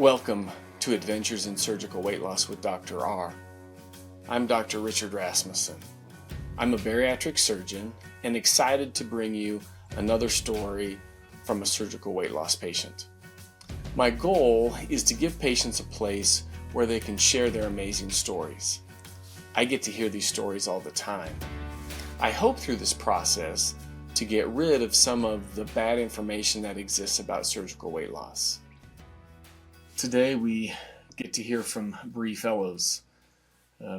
Welcome to Adventures in Surgical Weight Loss with Dr. R. I'm Dr. Richard Rasmussen. I'm a bariatric surgeon and excited to bring you another story from a surgical weight loss patient. My goal is to give patients a place where they can share their amazing stories. I get to hear these stories all the time. I hope through this process to get rid of some of the bad information that exists about surgical weight loss. Today we get to hear from Bree Fellows.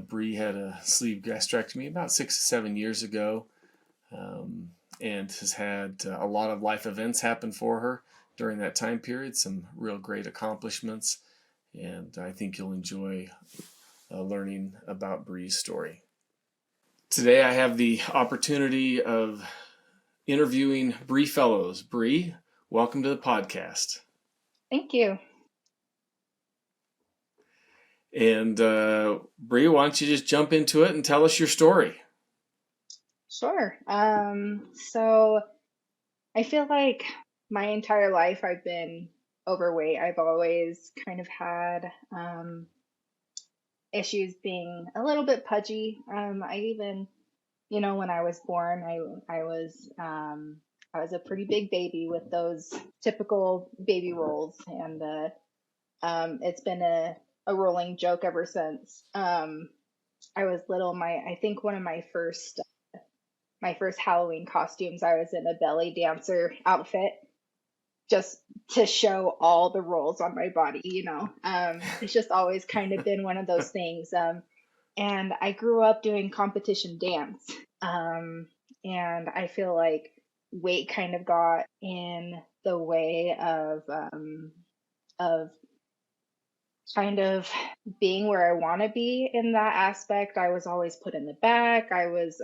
Bree had a sleeve gastrectomy about 6 to 7 years ago and has had a lot of life events happen for her during that time period, some real great accomplishments, and I think you'll enjoy learning about Bree's story. Today I have the opportunity of interviewing Bree Fellows. Bree, welcome to the podcast. Thank you. And Bree, why don't you just jump into it and tell us your story? Sure. So I feel like my entire life I've been overweight. I've always kind of had issues being a little bit pudgy. I even, when I was born, I was a pretty big baby with those typical baby rolls, and it's been a rolling joke ever since. I was little. I think one of my first Halloween costumes, I was in a belly dancer outfit just to show all the rolls on my body. It's just always kind of been one of those things. And I grew up doing competition dance, and I feel like weight kind of got in the way of kind of being where I want to be in that aspect. I was always put in the back. I was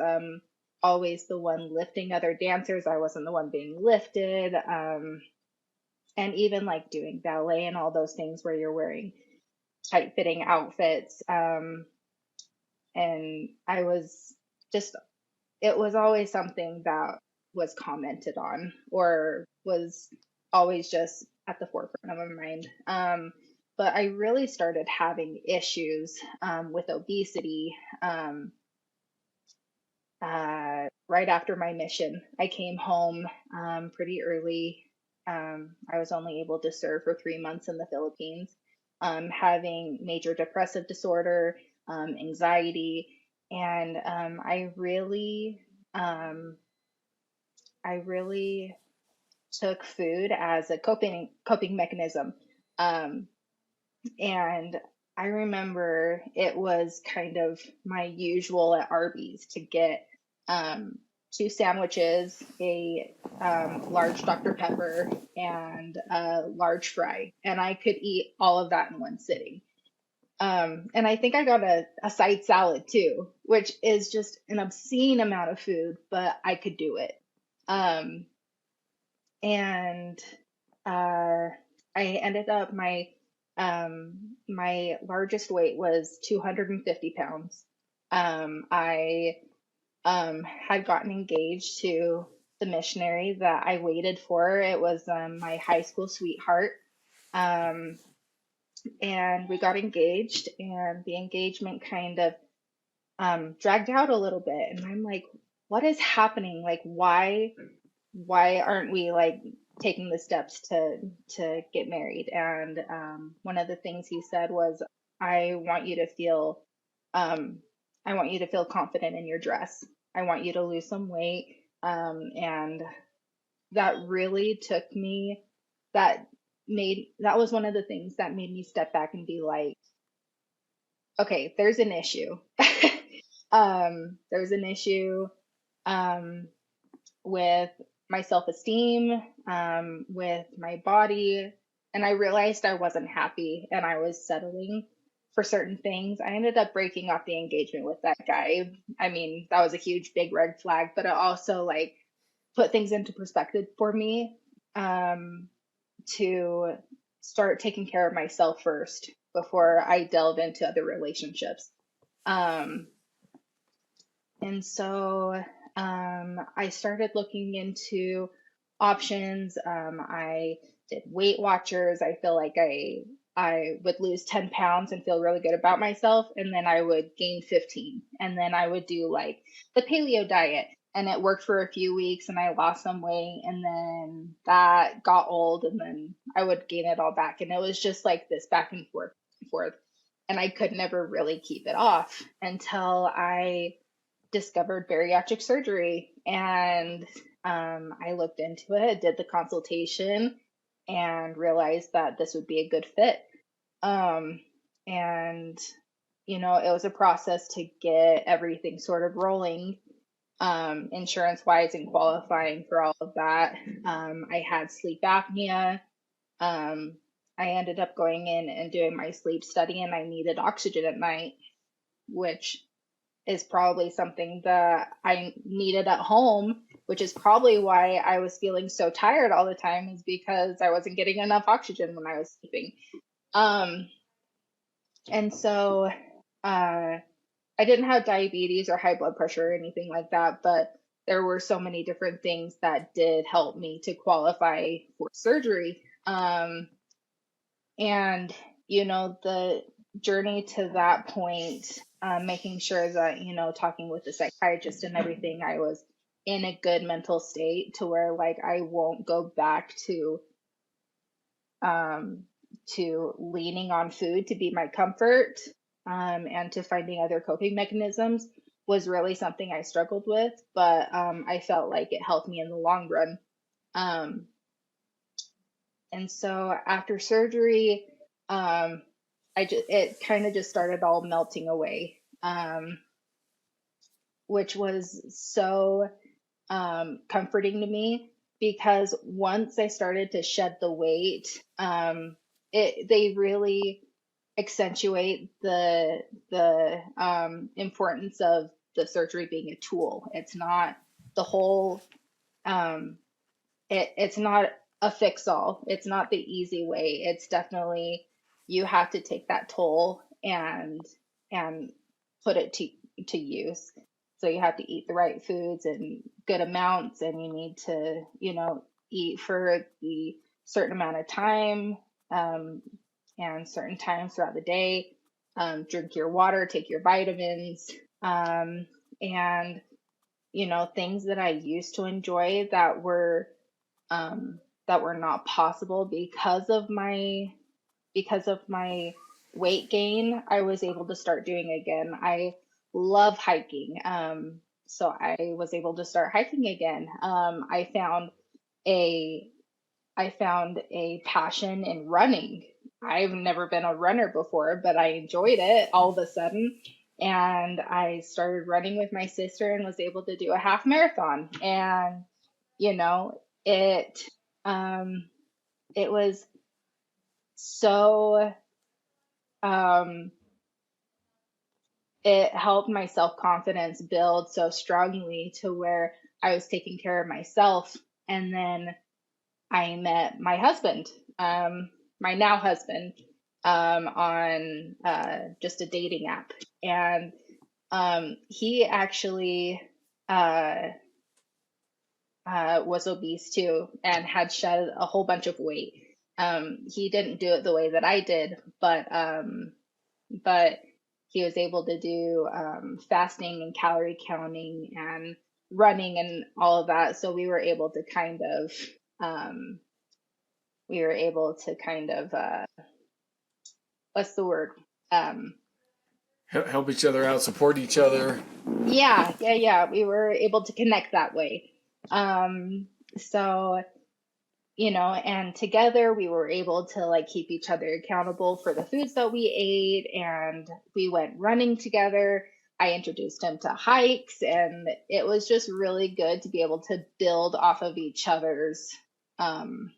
always the one lifting other dancers. I wasn't the one being lifted. And even like doing ballet and all those things where you're wearing tight fitting outfits. And I was just, it was always something that was commented on or was always just at the forefront of my mind. But I really started having issues with obesity right after my mission. I came home pretty early. I was only able to serve for 3 months in the Philippines, having major depressive disorder, anxiety, and I really took food as a coping mechanism. And I remember it was kind of my usual at Arby's to get 2 sandwiches, a large Dr. Pepper, and a large fry. And I could eat all of that in one sitting. And I think I got a side salad too, which is just an obscene amount of food, but I could do it. And I ended up, my largest weight was 250 pounds. I had gotten engaged to the missionary that I waited for. It was my high school sweetheart. And we got engaged, and the engagement kind of dragged out a little bit. And I'm like, what is happening? Like, why aren't we like taking the steps to get married? And one of the things he said was, I want you to feel confident in your dress. I want you to lose some weight. And that really took me, that was one of the things that made me step back and be like, okay, there's an issue. There's an issue with my self-esteem, with my body. And I realized I wasn't happy and I was settling for certain things. I ended up breaking off the engagement with that guy. I mean, that was a huge, big red flag, but it also like put things into perspective for me, to start taking care of myself first before I delve into other relationships. And so I started looking into options. I did Weight Watchers. I feel like I would lose 10 pounds and feel really good about myself, and then I would gain 15. And then I would do like the paleo diet, and it worked for a few weeks, and I lost some weight, and then that got old, and then I would gain it all back. And it was just like this back and forth. And I could never really keep it off until I discovered bariatric surgery. And I looked into it, did the consultation, and realized that this would be a good fit. Um, and, it was a process to get everything sort of rolling, insurance wise and qualifying for all of that. I had sleep apnea. Um, I ended up going in and doing my sleep study, and I needed oxygen at night, which is probably something that I needed at home, which is probably why I was feeling so tired all the time, is because I wasn't getting enough oxygen when I was sleeping. Um, and so I didn't have diabetes or high blood pressure or anything like that, but there were so many different things that did help me to qualify for surgery. And, the journey to that point, making sure that, talking with the psychiatrist and everything, I was in a good mental state to where like I won't go back um, to leaning on food to be my comfort, and to finding other coping mechanisms was really something I struggled with, but I felt like it helped me in the long run. Um, and so after surgery, um, it kind of just started all melting away, which was so comforting to me, because once I started to shed the weight, they really accentuate the importance of the surgery being a tool. It's not the whole it's not a fix all. It's not the easy way. It's definitely, you have to take that toll and put it to use. So you have to eat the right foods and good amounts, and you need to, eat for the certain amount of time, um, and certain times throughout the day. Drink your water, take your vitamins, and things that I used to enjoy um, that were not possible because of my weight gain, I was able to start doing again. I love hiking. So I was able to start hiking again. A I found a passion in running. I've never been a runner before, but I enjoyed it all of a sudden. And I started running with my sister and was able to do a half marathon. And, you know, it um it was so um it helped my self-confidence build so strongly to where I was taking care of myself. And then I met my husband, my now husband, on just a dating app. And he actually uh, was obese too and had shed a whole bunch of weight. He didn't do it the way that I did, but he was able to do fasting and calorie counting and running and all of that. So um, we were able to kind of what's the word? Um, Help each other out, support each other. yeah. We were able to connect that way. Um, so, and together we were able to like keep each other accountable for the foods that we ate, and we went running together. I introduced him to hikes, and it was just really good to be able to build off of each other's um,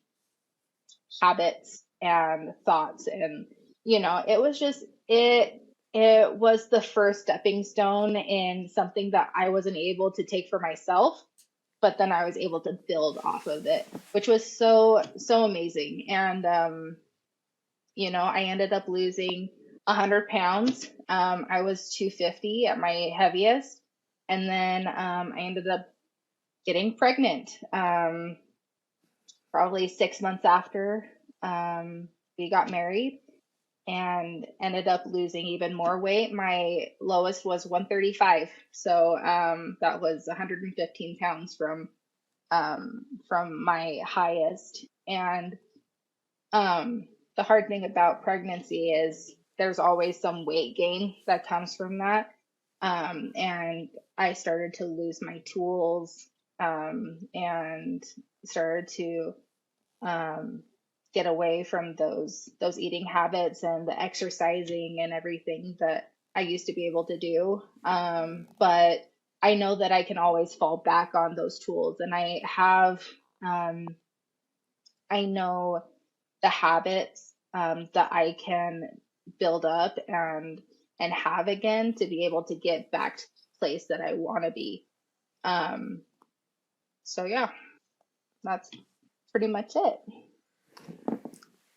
habits and thoughts. And it was just it was the first stepping stone in something that I wasn't able to take for myself, but then I was able to build off of it, which was so amazing. And I ended up losing 100 pounds. I was 250 at my heaviest, and then I ended up getting pregnant, probably 6 months after we got married. and ended up losing even more weight. My lowest was 135. So that was 115 pounds from my highest. And um, the hard thing about pregnancy is there's always some weight gain that comes from that. And I started to lose my tools, and started to um, get away from those eating habits and the exercising and everything that I used to be able to do. But I know that I can always fall back on those tools, and um, I know the habits that I can build up and have again to be able to get back to the place that I want to be. Um, so yeah, that's pretty much it.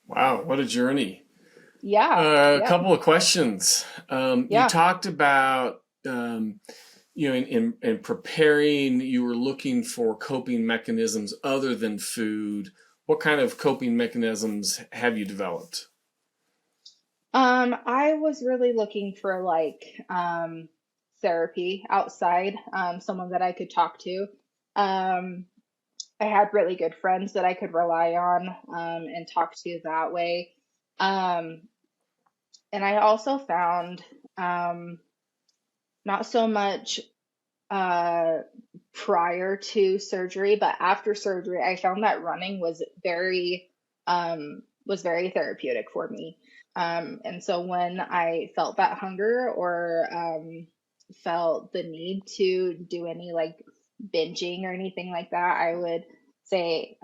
Wow, what a journey. Yeah, A yep, couple of questions. You yeah. talked about, in preparing, you were looking for coping mechanisms other than food. What kind of coping mechanisms have you developed? I was really looking for like therapy outside, someone that I could talk to. Um, I had really good friends that I could rely on and talk to that way. Um, and I also found um, not so much uh, prior to surgery, but after surgery, I found that running was very therapeutic for me. And so when I felt that hunger or felt the need to do any like binging or anything like that, I would say,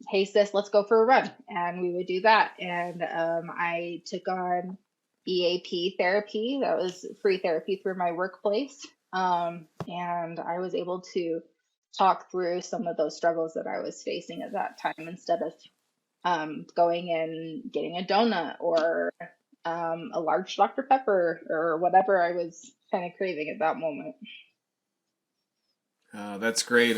"Hey sis, let's go for a run," and we would do that. And I took on EAP therapy. That was free therapy through my workplace. And I was able to talk through some of those struggles that I was facing at that time instead of going and getting a donut or a large Dr. Pepper or whatever I was kind of craving at that moment. That's great.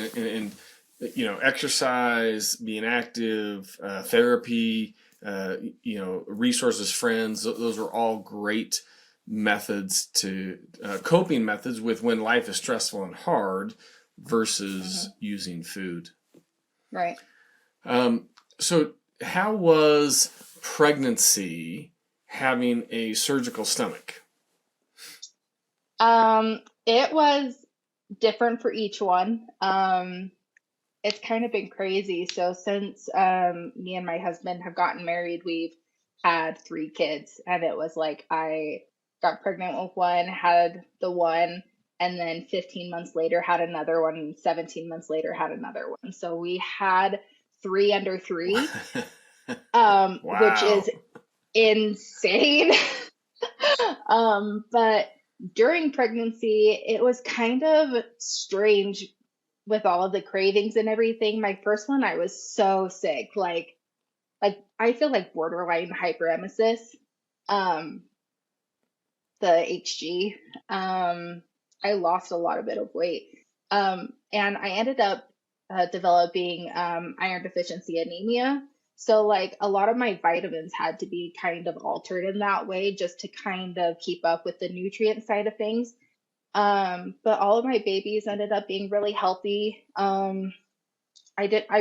Exercise, being active, therapy, resources, friends, those are all great methods coping methods with when life is stressful and hard versus Hmm. using food. Right. So, how was pregnancy having a surgical stomach? It was different for each one. It's kind of been crazy. So since me and my husband have gotten married, we've had three kids, and it was like I got pregnant with one, had the one, and then 15 months later had another one, and 17 months later had another one. So we had three under three, which is Wow. insane. But during pregnancy, it was kind of strange with all of the cravings and everything. My first one, I was so sick, like I feel like borderline hyperemesis, um, the HG. I lost a lot of bit of weight, and I ended up developing iron deficiency anemia. So like a lot of my vitamins had to be kind of altered in that way just to kind of keep up with the nutrient side of things. But all of my babies ended up being really healthy. I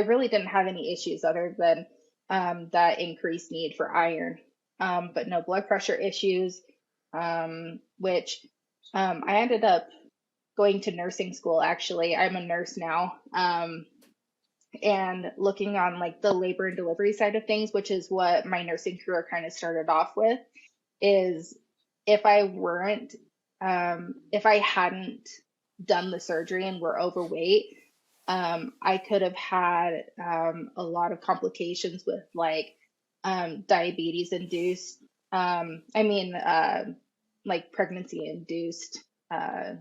really didn't have any issues other than that increased need for iron. But no blood pressure issues, which I ended up going to nursing school actually. I'm a nurse now. And looking on like the labor and delivery side of things, which is what my nursing career kind of started off with, is if I weren't, if I hadn't done the surgery and were overweight, I could have had a lot of complications with like diabetes induced, I mean, like pregnancy induced uh,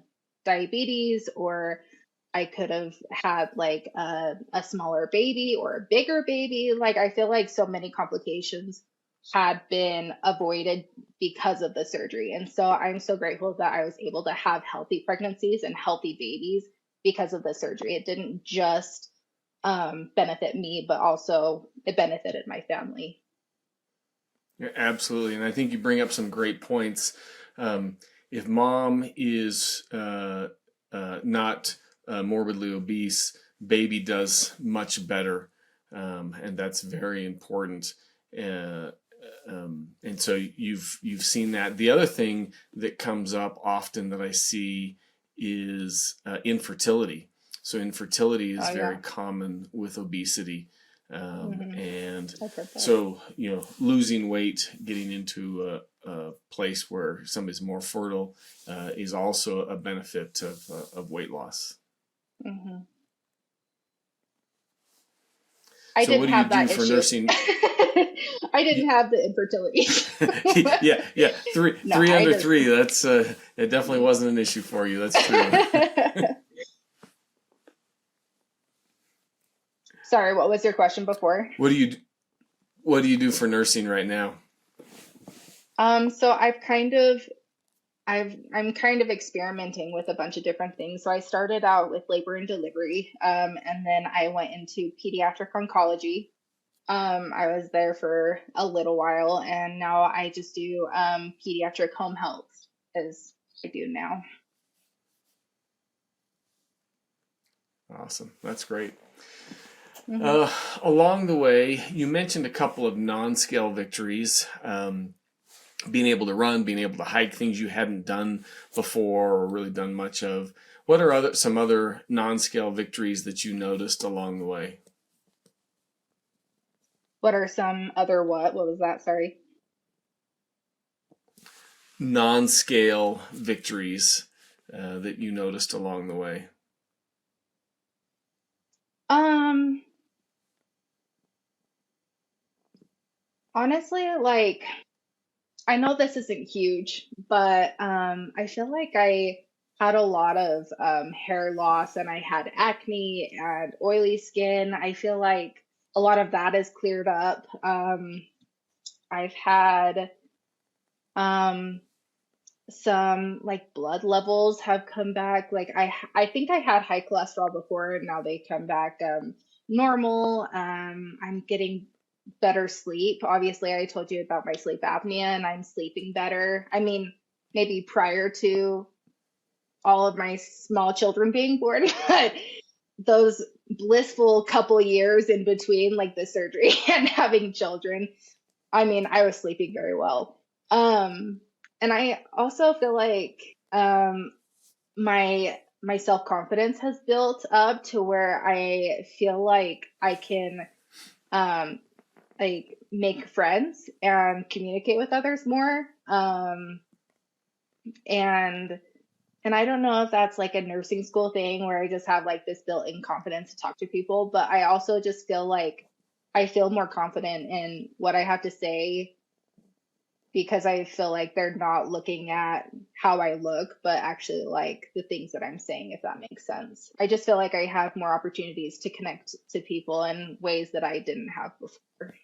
diabetes, or I could have had like a smaller baby or a bigger baby. Like, I feel like so many complications had been avoided because of the surgery. And so I'm so grateful that I was able to have healthy pregnancies and healthy babies because of the surgery. It didn't just benefit me, but also it benefited my family. Yeah, absolutely. And I think you bring up some great points. If mom is not morbidly obese, baby does much better. And that's very important. Uh, and so you've seen that. The other thing that comes up often that I see is infertility. So infertility is Oh very yeah. common with obesity, Hmm. and I've heard that. so losing weight, getting into a place where somebody's more fertile, is also a benefit of weight loss. Hmm. I So what didn't do you have do that for issue. nursing? I didn't have the infertility. Yeah, yeah. Three, No, three I under just. three. That's it. Definitely wasn't an issue for you. That's true. Sorry, what was your question before? What do you What do you do for nursing right now? So I'm kind of experimenting with a bunch of different things. So I started out with labor and delivery, and then I went into pediatric oncology. I was there for a little while, and now I just do pediatric home health as I do now. Awesome. That's great. Hmm. Along the way, you mentioned a couple of non-scale victories. Being able to run, being able to hike, things you hadn't done before or really done much of. What are some other non-scale victories that you noticed along the way? What are some other what? What was that? Sorry. Non-scale victories that you noticed along the way? Um, Honestly, like I know this isn't huge, but I feel like I had a lot of hair loss and I had acne and oily skin. I feel like a lot of that is cleared up. I've had um, some like blood levels have come back. Like I think I had high cholesterol before, and now they come back normal. I'm getting better sleep. Obviously, I told you about my sleep apnea, and I'm sleeping better. I mean, maybe prior to all of my small children being born, but those blissful couple years in between, like the surgery and having children, I mean, I was sleeping very well. Um, and I also feel like my self-confidence has built up to where I feel like I can um like make friends and communicate with others more. And I don't know if that's like a nursing school thing where I just have like this built-in confidence to talk to people, but I also just feel like I feel more confident in what I have to say because I feel like they're not looking at how I look, but actually like the things that I'm saying, if that makes sense. I just feel like I have more opportunities to connect to people in ways that I didn't have before.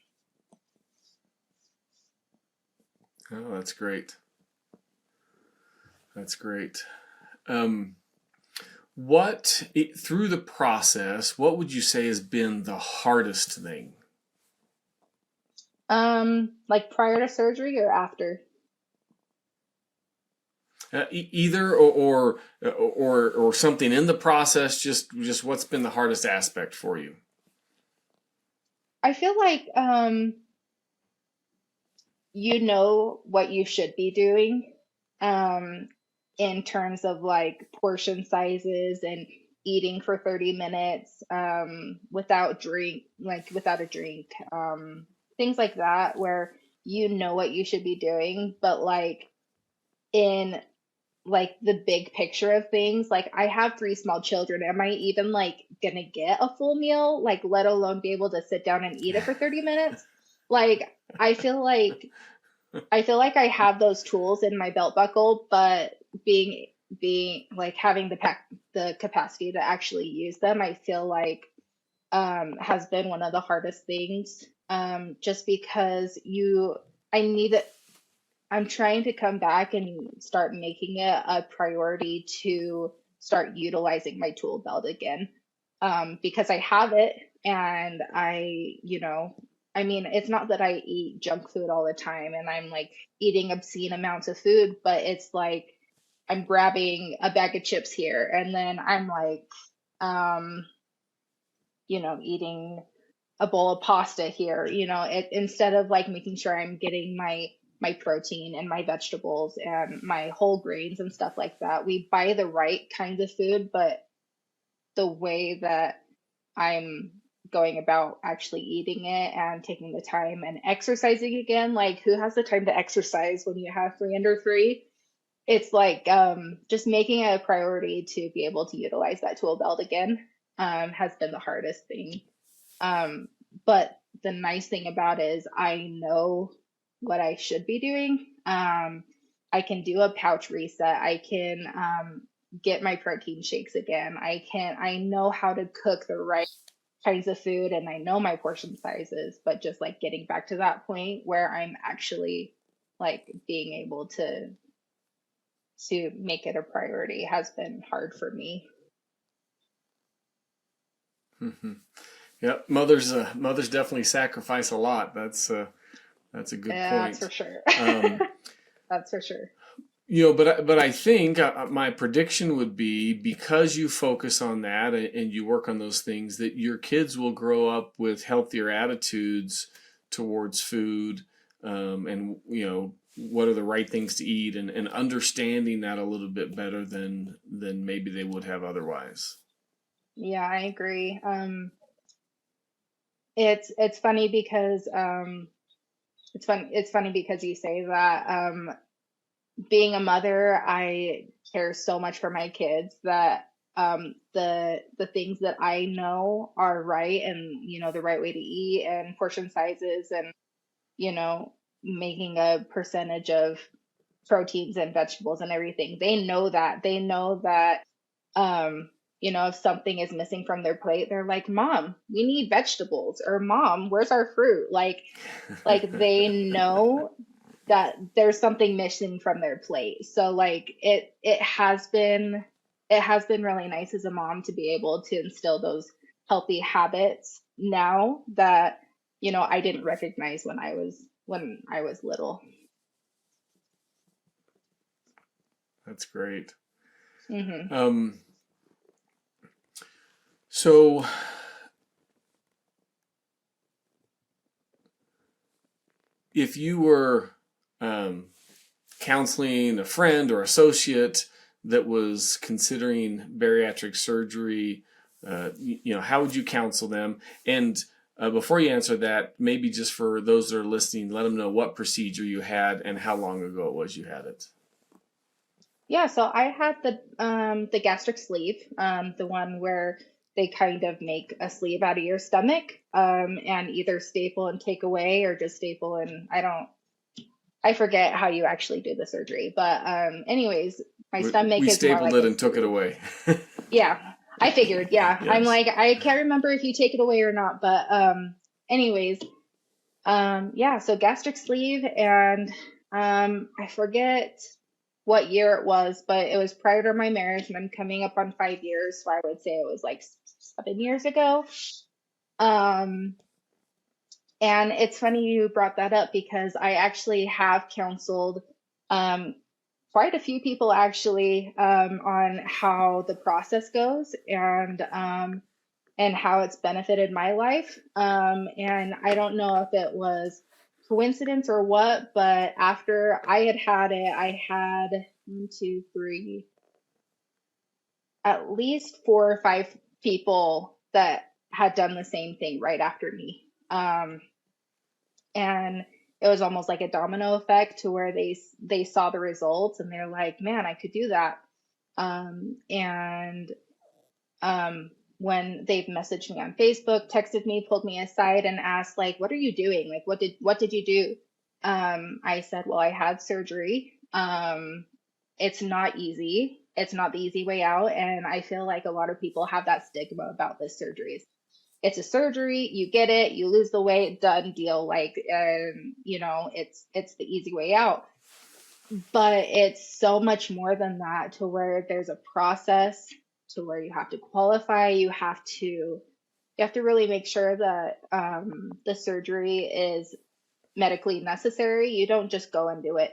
Oh, that's great. That's great. Um, through the process, what would you say has been the hardest thing? Like prior to surgery or after? Either or something in the process. Just what's been the hardest aspect for you? I feel like you know what you should be doing um, in terms of like portion sizes and eating for 30 minutes without a drink, things like that, where you know what you should be doing, but like in like the big picture of things, like I have three small children. Am I even like gonna get a full meal? Like, let alone be able to sit down and eat it for 30 minutes? Like, I feel like I have those tools in my belt buckle, but being being like having the capacity to actually use them, I feel like has been one of the hardest things. Just because I need it. I'm trying to come back and start making it a priority to start utilizing my tool belt again. Because I have it and I, you know. I mean, it's not that I eat junk food all the time and I'm like eating obscene amounts of food, but it's like I'm grabbing a bag of chips here and then I'm like, um, eating a bowl of pasta here, instead of like making sure I'm getting my protein and my vegetables and my whole grains and stuff like that. We buy the right kinds of food, but the way that I'm going about actually eating it and taking the time and exercising again, like who has the time to exercise when you have three under three? It's like just making it a priority to be able to utilize that tool belt again has been the hardest thing. Um, but the nice thing about it is I know what I should be doing. I can do a pouch reset. I can get my protein shakes again. I know how to cook the right kinds of food and I know my portion sizes, but just like getting back to that point where I'm actually like being able to make it a priority has been hard for me. Hmm. Yep, mothers definitely sacrifice a lot. That's a good Yeah, that's for point. sure. Um, That's for sure. but I think my prediction would be because you focus on that and you work on those things that your kids will grow up with healthier attitudes towards food, and what are the right things to eat, and understanding that a little bit better than maybe they would have otherwise. Yeah, I agree. It's funny because it's funny because you say that. Being a mother, I care so much for my kids that the things that I know are right and the right way to eat and portion sizes and you know making a percentage of proteins and vegetables and everything. They know that if something is missing from their plate, they're like, "Mom, we need vegetables," or "Mom, where's our fruit?" Like they know that there's something missing from their plate. So like it has been really nice as a mom to be able to instill those healthy habits now that I didn't recognize when I was little. That's great. Hmm. Um, so if you were um, counseling a friend or associate that was considering bariatric surgery, how would you counsel them? And before you answer that, maybe just for those that are listening, let them know what procedure you had and how long ago it was you had it. Yeah, so I had the gastric sleeve, the one where they kind of make a sleeve out of your stomach, and either staple and take away or just staple and I forget how you actually do the surgery, but anyways, my stomach We is more stapled like it a and took it sleeve. away. Yeah, I figured. Yeah, I'm Yes. like I can't remember if you take it away or not, but anyways, yeah. So gastric sleeve, and I forget what year it was, but it was prior to my marriage, and I'm coming up on 5 years, so I would say it was like 7 years ago. Um, and it's funny you brought that up because I actually have counseled um, quite a few people actually on how the process goes and how it's benefited my life. And I don't know if it was coincidence or what, but after I had it, I had one, two, three, at least 4 or 5 people that had done the same thing right after me. And it was almost like a domino effect to where they saw the results and they're like, man, I could do that. And when they've messaged me on Facebook, texted me, pulled me aside and asked like, what are you doing? Like, what did you do? I said, well, I had surgery. It's not easy. It's not the easy way out. And I feel like a lot of people have that stigma about this surgery. It's a surgery, you get it, you lose the weight, done deal. Like, it's the easy way out. But it's so much more than that to where there's a process to where you have to qualify, you have to you have to really make sure that the surgery is medically necessary. You don't just go and do it.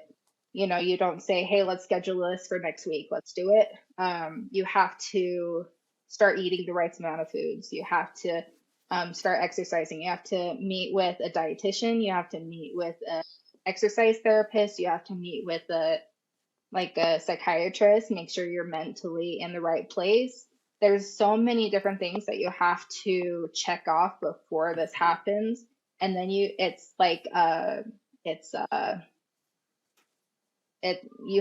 You don't say, hey, let's schedule this for next week. Let's do it. You have to start eating the right amount of foods. You have to start exercising. You have to meet with a dietitian. You have to meet with an exercise therapist. You have to meet with a psychiatrist. Make sure you're mentally in the right place. There's so many different things that you have to check off before this happens. And then you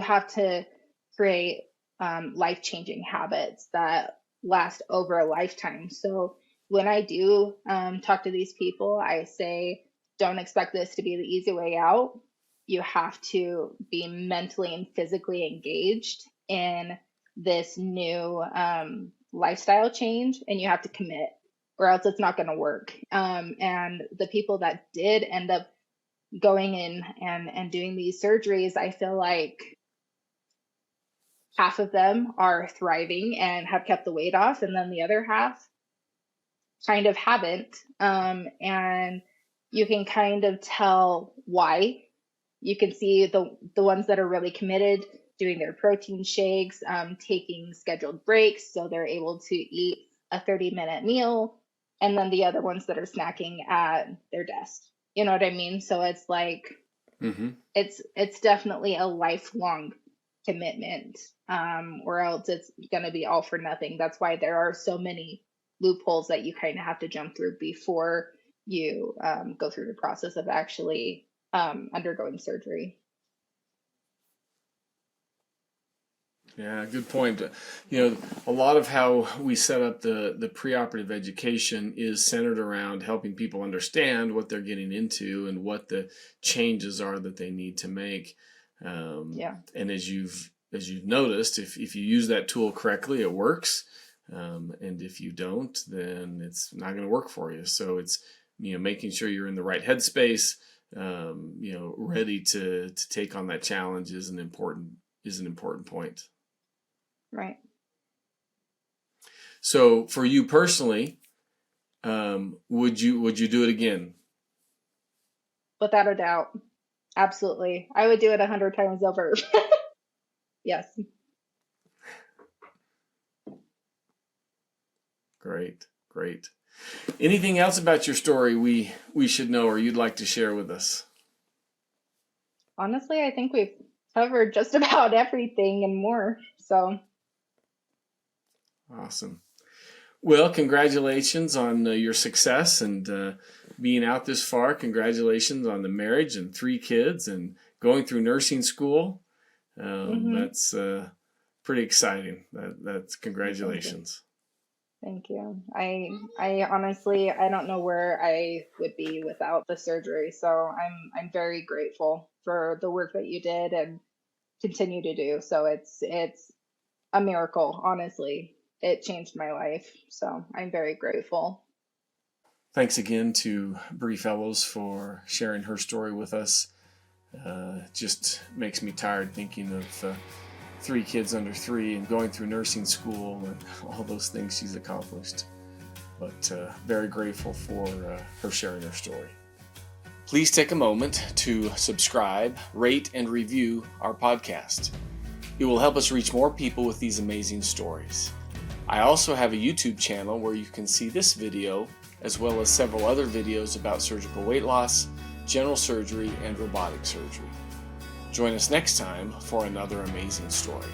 have to create life-changing habits that last over a lifetime. So when I do talk to these people, I say, don't expect this to be the easy way out. You have to be mentally and physically engaged in this new lifestyle change, and you have to commit, or else it's not going to work. And the people that did end up going in and doing these surgeries, I feel like half of them are thriving and have kept the weight off, and then the other half kind of haven't. And you can kind of tell why. You can see the ones that are really committed doing their protein shakes, taking scheduled breaks so they're able to eat a 30-minute meal, and then the other ones that are snacking at their desk. You know what I mean? So it's like, it's definitely a lifelong commitment, or else it's going to be all for nothing. That's why there are so many loopholes that you kind of have to jump through before you go through the process of actually undergoing surgery. Yeah, good point. A lot of how we set up the preoperative education is centered around helping people understand what they're getting into and what the changes are that they need to make. And as you've noticed, if you use that tool correctly, it works. And if you don't, then it's not going to work for you. So it's making sure you're in the right headspace, ready to take on that challenge is an important point. Right. So for you personally, would you do it again? Without a doubt. Absolutely. I would do it 100 times over. Yes. Great. Anything else about your story we should know or you'd like to share with us? Honestly, I think we've covered just about everything and more. So. Awesome. Well, congratulations on your success and being out this far. Congratulations on the marriage and 3 kids and going through nursing school. That's pretty exciting. That's congratulations. Thank you. I honestly, I don't know where I would be without the surgery. So I'm very grateful for the work that you did and continue to do. So it's a miracle, honestly. It changed my life. So I'm very grateful. Thanks again to Bree Fellows for sharing her story with us. Just makes me tired thinking of 3 kids under 3 and going through nursing school and all those things she's accomplished. But very grateful for her sharing her story. Please take a moment to subscribe, rate, and review our podcast. It will help us reach more people with these amazing stories. I also have a YouTube channel where you can see this video as well as several other videos about surgical weight loss, general surgery, and robotic surgery. Join us next time for another amazing story.